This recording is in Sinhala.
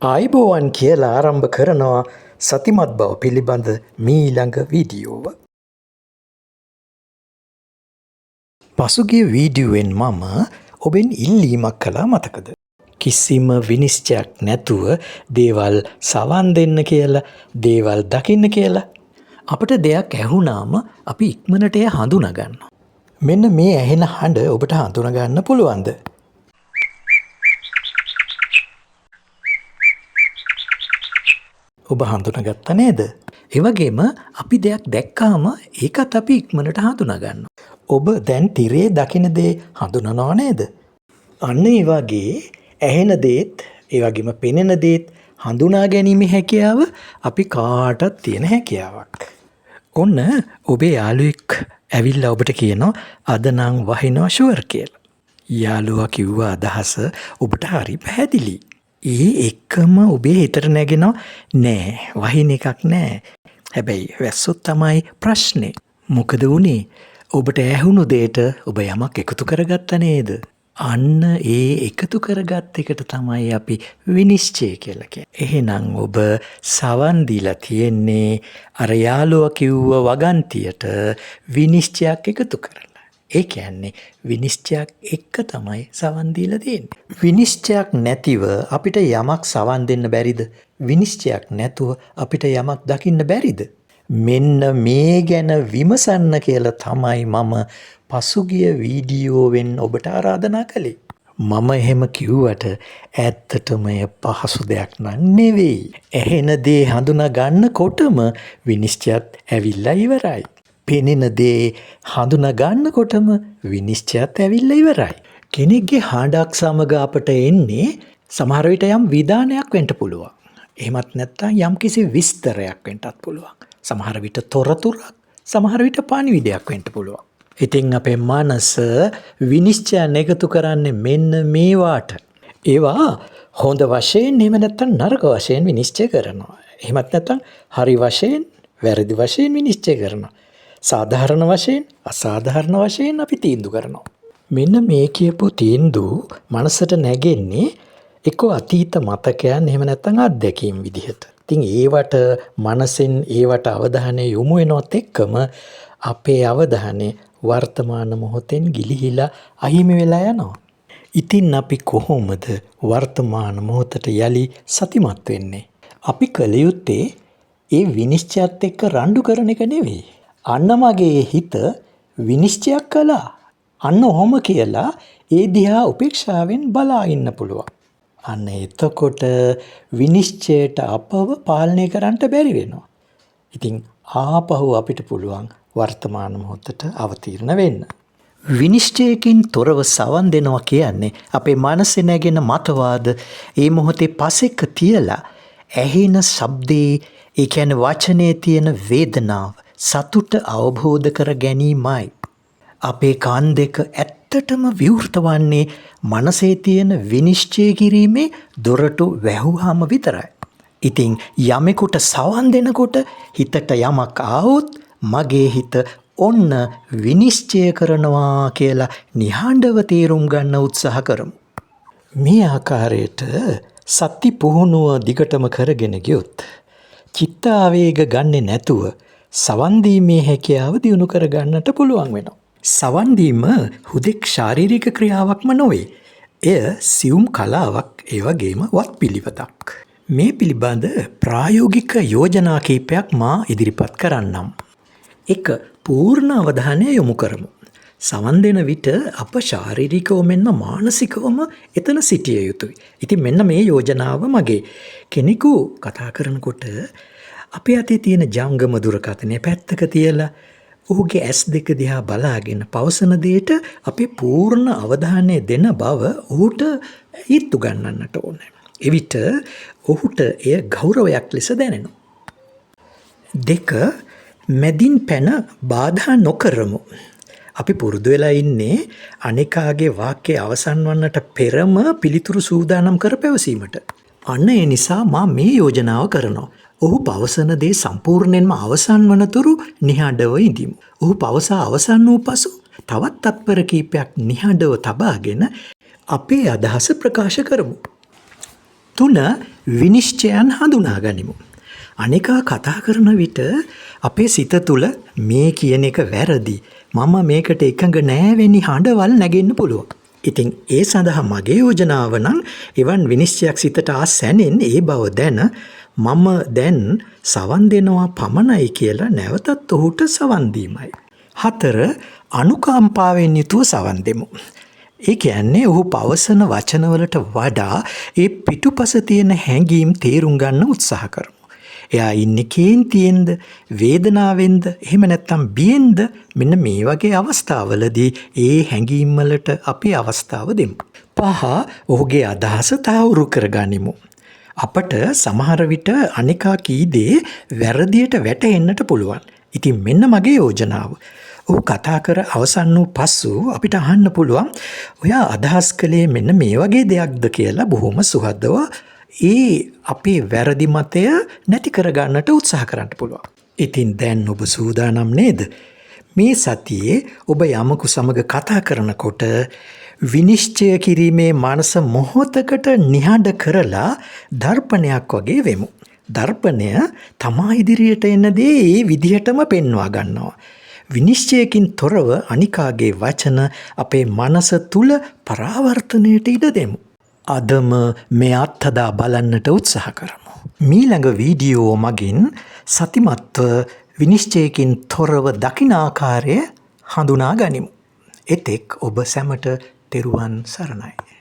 ආයිබෝවන් කියලා ආරම්භ කරනවා සතිමත් බව පිළිබඳ මීළඟ වීඩියෝව. පසුගිය වීඩියුවෙන් මම ඔබෙන් ඉල්ලීමක් කළා මතකද? කිසිම විනිශ්චයක් නැතුව දේවල් සවන් දෙන්න කියලා, දේවල් දකින්න කියලා. අපට දෙයක් ඇහුණාම අපි ඉක්මනට එය හඳුනා ගන්නවා. මෙන්න මේ ඇහෙන හඬ ඔබට හඳුනා ගන්න පුළුවන්ද? ඔබ හඳුනාගත්තා නේද? ඒ වගේම අපි දෙයක් දැක්කාම ඒකත් අපි ඉක්මනට හඳුනා ගන්නවා. ඔබ දැන් තිරේ දකින දේ හඳුනනවා නේද? අන්න ඒ වගේ ඇහෙන දේත්, ඒ වගේම පෙනෙන දේත් හඳුනා ගැනීමේ හැකියාව අපි කාටත් තියෙන හැකියාවක්. ඔන්න ඔබේ යාළුවෙක් ඇවිල්ලා ඔබට කියනවා අද නම් වහිනවා ෂුවර් කියලා. යාළුවා කිව්ව අදහස ඔබට හරි පැහැදිලි. ඒ එක්කම ඔබේ හිතට නැගෙනවා නෑ වහින එකක් නෑ. හැබැයි වැස්සොත් තමයි ප්‍රශ්නේ. මොකද වුනේ? ඔබට ඇහුණු දෙයට ඔබ යමක් එකතු කරගත්ත නේද? අන්න ඒ එකතු කරගත් එකට තමයි අපි විනිශ්චය කියලා කියන්නේ. එහෙනම් ඔබ සවන් දීලා තියෙන්නේ අර යාළුවා කිව්ව වගන්තියට විනිශ්චයක් එකතු කරලා. ඒ කියන්නේ විනිශ්චයක් එක්ක තමයි සවන් දීලා තියෙන්නේ. විනිශ්චයක් නැතිව අපිට යමක් සවන් දෙන්න බැරිද? විනිශ්චයක් නැතුව අපිට යමක් දකින්න බැරිද? මෙන්න මේ ගැන විමසන්න කියලා තමයි මම පසුගිය වීඩියෝවෙන් ඔබට ආරාධනා කළේ. මම එහෙම කිව්වට ඇත්තටම එය පහසු දෙයක් නෙවෙයි. ඇහෙන දේ හඳුනා ගන්නකොටම විනිශ්චයත් ඇවිල්ලා ඉවරයි. පෙනෙන දේ හඳුනා ගන්නකොටම විනිශ්චයත් ඇවිල්ලා ඉවරයි. කෙනෙක්ගේ හඬක් සමග අපට එන්නේ සමහර විට යම් විධානයක් වෙන්න පුළුවන්. එහෙමත් නැත්නම් යම්කිසි විස්තරයක් වෙන්නත් පුළුවන්. සමහර විට තොරතුරක්, සමහර විට පණිවිඩයක් වෙන්න පුළුවන්. ඉතින් අපේ මනස විනිශ්චයන් එකතු කරන්නේ මෙන්න මේවාට. ඒවා හොඳ වශයෙන් එහෙම නැත්නම් නරක වශයෙන් විනිශ්චය කරනවා. එහෙමත් නැත්නම් හරි වශයෙන්, වැරදි වශයෙන් විනිශ්චය කරනවා. සාධාරණ වශයෙන්, අසාධාරණ වශයෙන් අපි තීන්දුව කරනවා. මෙන්න මේ කියපු තීන්දුව මනසට නැගෙන්නේ එක්ක අතීත මතකයන් එහෙම නැත්නම් අත්දැකීම් විදිහට. ඉතින් ඒවට මනසෙන් ඒවට අවධානය යොමු වෙනවත් එක්කම අපේ අවධානය වර්තමාන මොහොතෙන් ගිලිහිලා අහිමි වෙලා යනවා. ඉතින් අපි කොහොමද වර්තමාන මොහොතට යලි සතිමත් වෙන්නේ? අපි කළ යුත්තේ ඒ විනිශ්චයත් එක්ක රණ්ඩු කරන එක නෙවෙයි. අන්න මගේ හිත විනිශ්චයක් කළා. අන්න ඔහොම කියලා ඒ දිහා උපේක්ෂාවෙන් බලා ඉන්න පුළුවන්. අන්න එතකොට විනිශ්චයට අපව පාලනය කරන්න බැරි වෙනවා. ඉතින් ආපහු අපිට පුළුවන් වර්තමාන මොහොතට අවතීර්ණ වෙන්න. විනිශ්චයකින් තොරව සවන් දෙනවා කියන්නේ අපේ මනසේ නැගෙන මතවාද ඒ මොහොතේ පසෙක තියලා ඇහෙන ශබ්දේ, ඒ කියන්නේ වචනේ තියෙන වේදනාව, සතුට අවබෝධ කර ගැනීමයි. අපේ කන් දෙක ඇත්තටම විවෘත වන්නේ මනසේ තියෙන විනිශ්චය කිරීමේ දොරටු වැහුවාම විතරයි. ඉතින් යමෙකුට සවන් දෙනකොට හිතට යමක් ආවොත් මගේ හිත ඔන්න විනිශ්චය කරනවා කියලා නිහඬව තේරුම් ගන්න උත්සාහ කරමු. මේ ආකාරයට සති පුහුණුව දිගටම කරගෙන ගියොත් චිත්ත ආවේග ගන්නෙ නැතුව සවන් දීමේ හැකියාව දියුණු කර ගන්නට පුළුවන් වෙනවා. සවන් දීම හුදෙක් ශාරීරික ක්‍රියාවක්ම නොවේ. එය සියුම් කලාවක්, ඒ වගේම වත්පිළිවෙතක්. මේ පිළිබඳ ප්‍රායෝගික යෝජනා කිහිපයක් මා ඉදිරිපත් කරන්නම්. 1. පූර්ණ අවධානය යොමු කරමු. සවන් දෙන විට අප ශාරීරිකව මෙන්ම මානසිකවම එතන සිටිය යුතුයි. ඉතින් මෙන්න මේ යෝජනාව මගේ. කෙනෙකු කතා කරනකොට අපේ අතේ තියෙන ජංගම දුරකථනය පැත්තක තියලා ඔහුගේ ඇස් දෙක දිහා බලාගෙන පවසන දෙයට අපේ පූර්ණ අවධානය දෙන බව ඔහුට හිතු ගන්නන්නට ඕනේ. එවිට ඔහුට එය ගෞරවයක් ලෙස දැනෙනවා. 2. මැදින් පැන බාධා නොකරමු. අපි පුරුදු වෙලා ඉන්නේ අනිකාගේ වාක්‍ය අවසන් වන්නට පෙරම පිළිතුරු සූදානම් කර පැවසීමට. අන්න ඒ නිසා මා මේ යෝජනාව කරනවා. ඔහු පවසන දේ සම්පූර්ණයෙන්ම අවසන් වනතුරු නිහඬව ඉඳිමු. ඔහු පවසා අවසන් වූ පසු තවත් තත්පර කිහිපයක් නිහඬව තබාගෙන අපේ අදහස ප්‍රකාශ කරමු. 3 විනිශ්චයන් හඳුනා ගනිමු. අනිකා කතා කරන විට අපේ සිත තුළ මේ කියන එක වැරදි. මම මේකට එකඟ නෑවෙනි හඬවල් නැගෙන්න පුළුවන්. ඉතින් ඒ සඳහා මගේ යෝජනාව නම් එවන් විනිශ්චයක් සිතට සැනෙන් ඒ බව දැන මම දැන් සවන් දෙනවා පමණයි කියලා නැවතත් ඔහුට සවන් දීමයි. 4 අනුකම්පාවෙන් යුතුව සවන් දෙමු. ඒ කියන්නේ ඔහු පවසන වචනවලට වඩා ඒ පිටුපස තියෙන හැඟීම් තේරුම් ගන්න උත්සාහ කරමු. එයා ඉන්නේ කේන්තියෙන්ද, වේදනාවෙන්ද, එහෙම නැත්නම් බියෙන්ද? මෙන්න මේ වගේ අවස්ථාවලදී ඒ හැඟීම් වලට අපි අවස්ථාව දෙමු. 5 ඔහුගේ අදහස තහවුරු කරගනිමු. අපට සමහර විට අනිකා කී දේ වැරදියට වැටෙන්නට පුළුවන්. ඉතින් මෙන්න මගේ යෝජනාව. ඔහු කතා කර අවසන් වූ පසු අපිට අහන්න පුළුවන් ඔයා අදහස් කළේ මෙන්න මේ වගේ දෙයක්ද කියලා බොහොම සුහදව ඒ අපේ වැරදි මතය නැති කරගන්නට උත්සාහ කරන්න පුළුවන්. ඉතින් දැන් ඔබ සූදානම් නේද? මේ සතියේ ඔබ යමකු සමග කතා කරනකොට විනිශ්චය කිරීමේ මනස මොහොතකට නිහඬ කරලා දර්පණයක් වගේ වෙමු. දර්පණය තමා ඉදිරියට එන දේ ඒ විදිහටම පෙන්වා ගන්නවා. විනිශ්චයකින් තොරව අනිකාගේ වචන අපේ මනස තුල පරාවර්තනයට ඉඩ දෙමු. අදම මේ අත්හදා බලන්නට උත්සාහ කරමු. මීළඟ වීඩියෝ මගින් සතිමත්ව විනිශ්චයකින් තොරව දකින ආකාරය හඳුනා ගනිමු. එතෙක් ඔබ සැමට තෙරුවන් සරණයි.